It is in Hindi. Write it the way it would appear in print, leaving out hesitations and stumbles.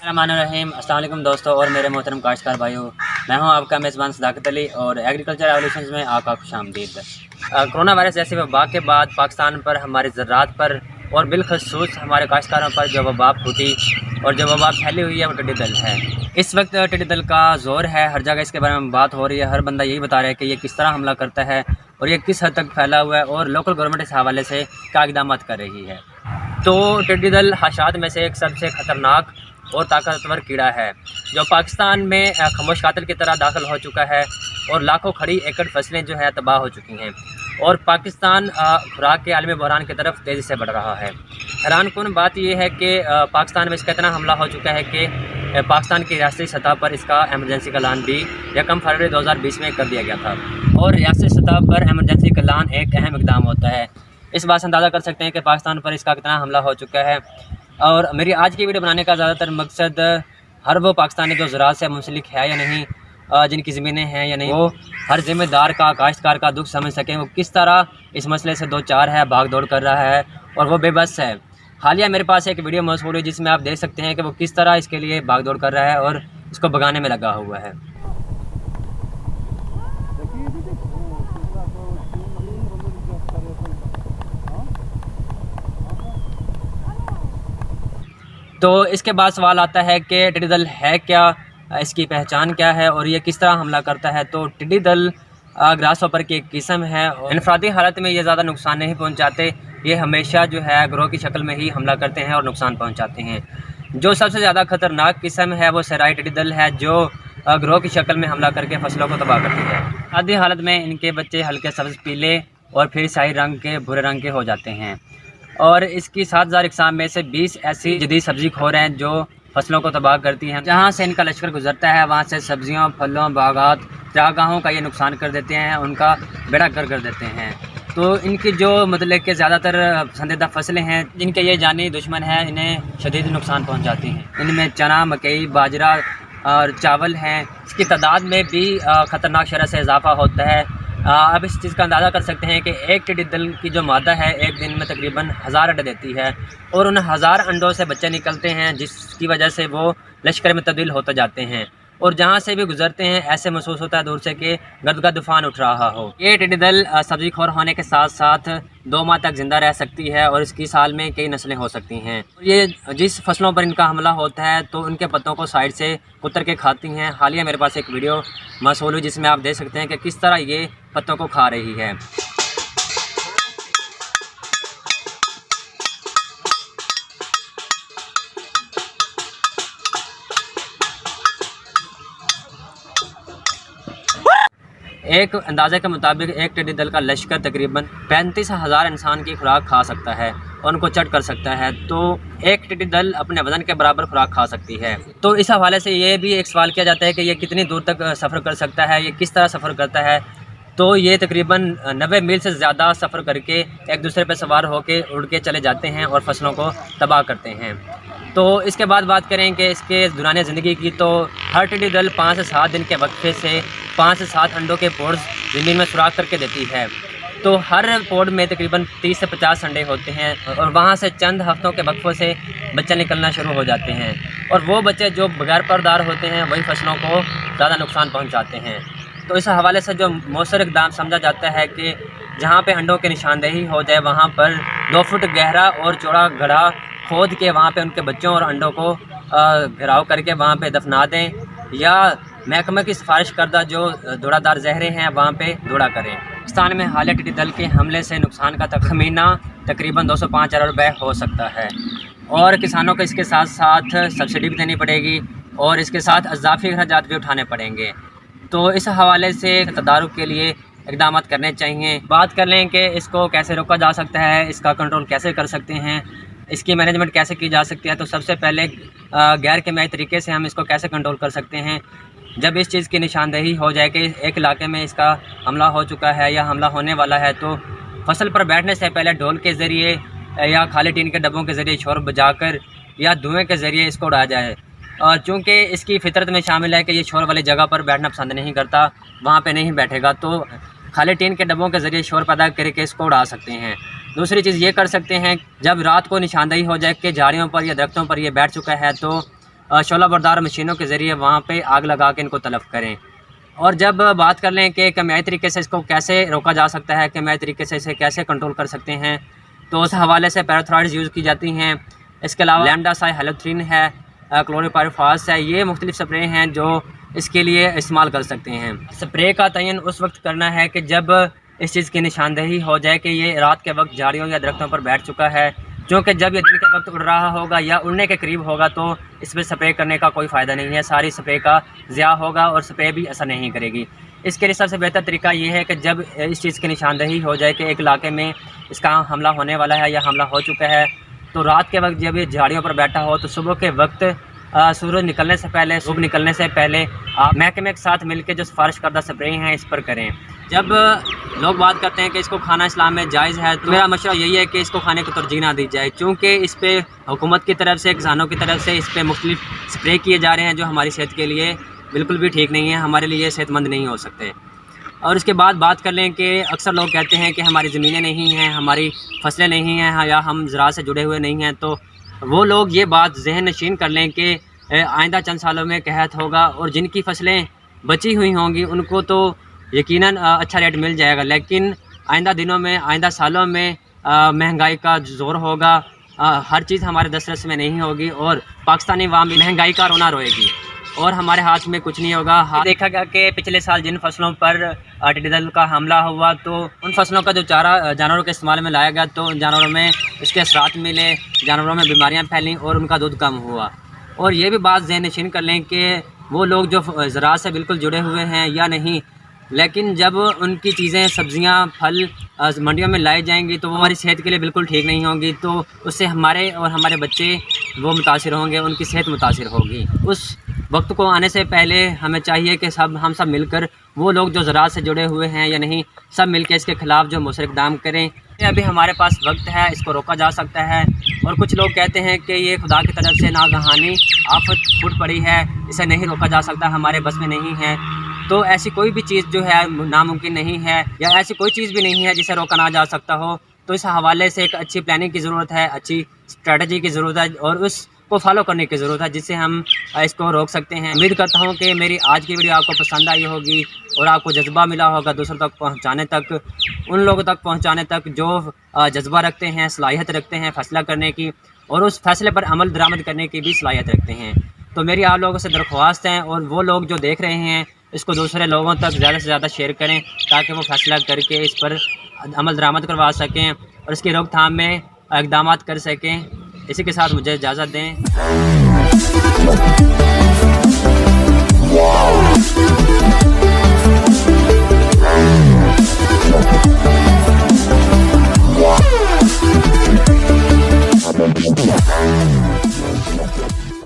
रहीम अस्सलाम वालेकुम दोस्तों और मेरे मोहतरम काश्तकार भाइयों, मैं हूं आपका मेज़बान सदाकत अली और एग्रीकल्चर रेवोल्यूशंस में आपका खुशामदीद। कोरोना वायरस जैसे वबा के बाद पाकिस्तान पर, हमारे ज़राअत पर और बिलखसूस हमारे काश्तकारों पर जो वबा फूटी और जो वबा फैली हुई है वो टिड्डी दल है। इस वक्त टिड्डी दल का ज़ोर है, हर जगह इसके बारे में बात हो रही है। हर बंदा यही बता रहा है कि ये किस तरह हमला करता है और ये किस हद तक फैला हुआ है और लोकल गवर्नमेंट इस हवाले से क्या इक़दाम कर रही है। तो टिड्डी दल हशरात में से एक सबसे ख़तरनाक और ताकतवर कीड़ा है जो पाकिस्तान में खामोश कातिल की तरह दाखिल हो चुका है और लाखों खड़ी एकड़ फसलें जो है तबाह हो चुकी हैं और पाकिस्तान खुराक के आलमी बहरान की तरफ तेज़ी से बढ़ रहा है। हैरानकुन बात यह है कि पाकिस्तान में इसका इतना हमला हो चुका है कि पाकिस्तान की रियासती सतह पर इसका एमरजेंसी का ऐलान भी 1 फरवरी 2020 में कर दिया गया था और रियासती सतह पर एमरजेंसी का ऐलान एक अहम इक़दाम होता है। इस बात से अंदाज़ा कर सकते हैं कि पाकिस्तान पर इसका कितना हमला हो चुका है। और मेरी आज की वीडियो बनाने का ज़्यादातर मकसद हर वो पाकिस्तानी जो ज़राअत से मुंसलिक है या नहीं, जिनकी ज़मीनें हैं या नहीं, वो हर ज़िम्मेदार का, काश्तकार का दुख समझ सकें। वो किस तरह इस मसले से दो चार है, भाग दौड़ कर रहा है और वो बेबस है। हालिया मेरे पास एक वीडियो मौजूद है जिसमें आप देख सकते हैं कि वो किस तरह इसके लिए भाग दौड़ कर रहा है और इसको भगाने में लगा हुआ है। तो इसके बाद सवाल आता है कि टिड्डी दल है क्या, इसकी पहचान क्या है और ये किस तरह हमला करता है। तो टिड्डी दल ग्रास हॉपर की एक किस्म है। इनफरादी हालत में ये ज़्यादा नुकसान नहीं पहुंचाते, ये हमेशा जो है ग्रोह की शक्ल में ही हमला करते हैं और नुकसान पहुंचाते हैं। जो सबसे ज़्यादा ख़तरनाक किस्म है वो सराई टिड्डी दल है जो ग्रोह की शक्ल में हमला करके फसलों को तबाह करती है। आधी हालत में इनके बच्चे हल्के सब्ज़ पीले और फिर शाही रंग के, भूरे रंग के हो जाते हैं और इसकी 7000 इकसाम में से 20 ऐसी जदीद सब्ज़ी खोर हैं जो फसलों को तबाह करती हैं। जहाँ से इनका लश्कर गुजरता है वहाँ से सब्जियों, फलों, बागात, चारागाहों का ये नुकसान कर देते हैं, उनका बेड़ा गर्क कर देते हैं। तो इनकी जो मतलब कि ज़्यादातर पसंदीदा फसलें हैं जिनके ये जानी दुश्मन है, इन्हें शदीद नुकसान पहुँचाती हैं। इनमें चना, मकई, बाजरा और चावल हैं। इसकी तादाद में भी ख़तरनाक शरह से इजाफा होता है। अब इस चीज़ का अंदाज़ा कर सकते हैं कि एक टिड्डी दल की जो मादा है एक दिन में तकरीबन 1000 अंडे देती है और उन 1000 अंडों से बच्चे निकलते हैं जिसकी वजह से वो लश्कर में तब्दील होते जाते हैं और जहाँ से भी गुजरते हैं ऐसे महसूस होता है दूर से कि गर्द का तूफान उठ रहा हो। ये टिड्डी दल सब्ज़ी खोर होने के साथ साथ 2 माह तक ज़िंदा रह सकती है और इसकी साल में कई नस्लें हो सकती हैं। ये जिस फसलों पर इनका हमला होता है तो उनके पत्तों को साइड से कुतर के खाती हैं। हालिया मेरे पास एक वीडियो मौसूल हुई जिसमें आप देख सकते हैं कि किस तरह ये पत्तों को खा रही है। एक अंदाज़े के मुताबिक एक टिड्डी दल का लश्कर तकरीबन 35,000 इंसान की खुराक खा सकता है और उनको चट कर सकता है। तो एक टिड्डी दल अपने वज़न के बराबर खुराक खा सकती है। तो इस हवाले से ये भी एक सवाल किया जाता है कि ये कितनी दूर तक सफ़र कर सकता है, ये किस तरह सफ़र करता है। तो ये तकरीबन 90 मील से ज़्यादा सफ़र करके एक दूसरे पर सवार होकर उड़ के चले जाते हैं और फसलों को तबाह करते हैं। तो इसके बाद बात करें कि इसके दौरान ज़िंदगी की, तो हर टिड्डी दल 5 से 7 दिन के वक्फे से 5 से 7 अंडों के पोड्स ज़मीन में सुराख करके देती है। तो हर पोड में तकरीबन 30 से 50 अंडे होते हैं और वहाँ से चंद हफ्तों के वक्फों से बच्चे निकलना शुरू हो जाते हैं और वो बच्चे जो बगैर परदार होते हैं वही फसलों को ज़्यादा नुकसान पहुँचाते हैं। तो इस हवाले से जो मौसर इक़दाम समझा जाता है कि जहाँ पे अंडों की निशानदेही हो जाए वहाँ पर 2 फुट गहरा और चौड़ा गड्ढा खोद के वहाँ पे उनके बच्चों और अंडों को घिराव करके वहाँ पे दफना दें या महकमे की सिफारिश करदा जो दौड़ादार जहरे हैं वहाँ पे दौड़ा करें। पाकिस्तान में हालिया टिड्डी दल के हमले से नुकसान का तखमीना तकरीबन 205 अरब रुपये हो सकता है और किसानों को इसके साथ साथ सब्सिडी भी देनी पड़ेगी और इसके साथ अज़ाफ़ी अखराजात भी उठाने पड़ेंगे। तो इस हवाले से तदारुक के लिए इक़दाम करने चाहिए। बात कर लें कि इसको कैसे रोका जा सकता है, इसका कंट्रोल कैसे कर सकते हैं, इसकी मैनेजमेंट कैसे की जा सकती है। तो सबसे पहले गैर किमाई तरीके से हम इसको कैसे कंट्रोल कर सकते हैं। जब इस चीज़ की निशानदेही हो जाए कि एक इलाके में इसका हमला हो चुका है या हमला होने वाला है तो फसल पर बैठने से पहले ढोल के ज़रिए या खाली टीन के डब्बों के ज़रिए शोर बजाकर या धुएँ के ज़रिए इसको उड़ाया जाए। चूँकि इसकी फितरत में शामिल है कि ये शोर वाली जगह पर बैठना पसंद नहीं करता, वहाँ पे नहीं बैठेगा, तो खाली टीन के डब्बों के ज़रिए शोर पैदा करके इसको उड़ा सकते हैं। दूसरी चीज़ ये कर सकते हैं, जब रात को निशानदेही हो जाए कि झाड़ियों पर या दरख्तों पर ये बैठ चुका है तो शोला बरदार मशीनों के ज़रिए वहाँ पे आग लगा के इनको तलफ़ करें। और जब बात कर लें कि केमियाई तरीके से इसको कैसे रोका जा सकता है, केमियाई तरीके से इसे कैसे कंट्रोल कर सकते हैं, तो उस हवाले से पैराथ्राइड्स यूज़ की जाती हैं। इसके अलावा लैम्डासाइहैलोथ्रीन है, क्लोरोपायरीफास है, ये मुख्तलिफ स्प्रे हैं जो इसके लिए इस्तेमाल कर सकते हैं। स्प्रे का तयन उस वक्त करना है कि जब इस चीज़ की निशानदेही हो जाए कि ये रात के वक्त झाड़ियों या दरख्तों पर बैठ चुका है, क्योंकि जब ये दिन के वक्त उड़ रहा होगा या उड़ने के करीब होगा तो इस पर स्प्रे करने का कोई फ़ायदा नहीं है, सारी स्प्रे का ज़िया होगा और स्प्रे भी असर नहीं करेगी। इसके लिए सबसे बेहतर तरीका ये है कि जब इस चीज़ की निशानदेही हो जाए कि एक इलाके में इसका हमला होने वाला है या हमला हो चुका है, तो रात के वक्त जब ये झाड़ियों पर बैठा हो तो सुबह के वक्त सूरज निकलने से पहले, सुबह निकलने से पहले आप महकमे के साथ मिलकर जो सिफारिश करदा स्प्रे हैं इस पर करें। जब लोग बात करते हैं कि इसको खाना इस्लाम में जायज़ है, तो मेरा मशवरा यही है कि इसको खाने को तरजीह ना दी जाए, क्योंकि इस पर हुकूमत की तरफ से, किसानों की तरफ से इस पर मुख्तलिफ स्प्रे किए जा रहे हैं जो हमारी सेहत के लिए बिल्कुल भी ठीक नहीं है, हमारे लिए सेहतमंद नहीं हो सकते। और उसके बाद बात कर लें कि अक्सर लोग कहते हैं कि हमारी ज़मीनें नहीं हैं, हमारी फसलें नहीं हैं या हम ज़राअत से जुड़े हुए नहीं हैं, तो वो लोग ये बात ज़हन नशीन कर लें कि आइंदा चंद सालों में कहत होगा और जिनकी फसलें बची हुई होंगी उनको तो यकीनन अच्छा रेट मिल जाएगा, लेकिन आइंदा दिनों में, आइंदा सालों में महंगाई का ज़ोर होगा, हर चीज़ हमारे दस्तरस में नहीं होगी और पाकिस्तानी अवाम भी महंगाई का रोना रोएगी और हमारे हाथ में कुछ नहीं होगा। देखा गया कि पिछले साल जिन फसलों पर टिड्डी दल का हमला हुआ तो उन फसलों का जो चारा जानवरों के इस्तेमाल में लाया गया तो जानवरों में इसके असरात मिले, जानवरों में बीमारियां फैलीं और उनका दूध कम हुआ। और ये भी बात ज़हन नशीन कर लें कि वो लोग जो ज़राअत से बिल्कुल जुड़े हुए हैं या नहीं, लेकिन जब उनकी चीज़ें, सब्ज़ियाँ, फल मंडियों में लाई जाएंगी तो वो हमारी सेहत के लिए बिल्कुल ठीक नहीं होंगी, तो उससे हमारे और हमारे बच्चे वो मुतासिर होंगे, उनकी सेहत मुतासिर होगी। उस वक्त को आने से पहले हमें चाहिए कि हम सब मिलकर, वो लोग जो ज़राअत से जुड़े हुए हैं या नहीं, सब मिलकर इसके ख़िलाफ़ जो मुसर इक़दाम करें। अभी हमारे पास वक्त है, इसको रोका जा सकता है। और कुछ लोग कहते हैं कि ये खुदा की तरफ से नागहानी आफत फुट पड़ी है, इसे नहीं रोका जा सकता, हमारे बस में नहीं है। तो ऐसी कोई भी चीज़ जो है नामुमकिन नहीं है, या ऐसी कोई चीज़ भी नहीं है जिसे रोका ना जा सकता हो। तो इस हवाले से एक अच्छी प्लानिंग की ज़रूरत है, अच्छी स्ट्रेटजी की ज़रूरत है और उसको फॉलो करने की ज़रूरत है जिससे हम इसको रोक सकते हैं। उम्मीद करता हूँ कि मेरी आज की वीडियो आपको पसंद आई होगी और आपको जज्बा मिला होगा दूसरों तक पहुँचाने तक, उन लोगों तक पहुँचाने तक जो जज्बा रखते हैं, सलाहियत रखते हैं फ़ैसला करने की और उस फैसले पर अमल दरामद करने की भी सलाहियत रखते हैं। तो मेरी आप लोगों से दरख्वास्त है और वो लोग जो देख रहे हैं इसको दूसरे लोगों तक ज़्यादा से ज़्यादा शेयर करें ताकि वो फैसला करके इस पर अमल दरामद करवा सकें और इसकी रोकथाम में इक़दाम कर सकें। इसी के साथ मुझे इजाज़त दें।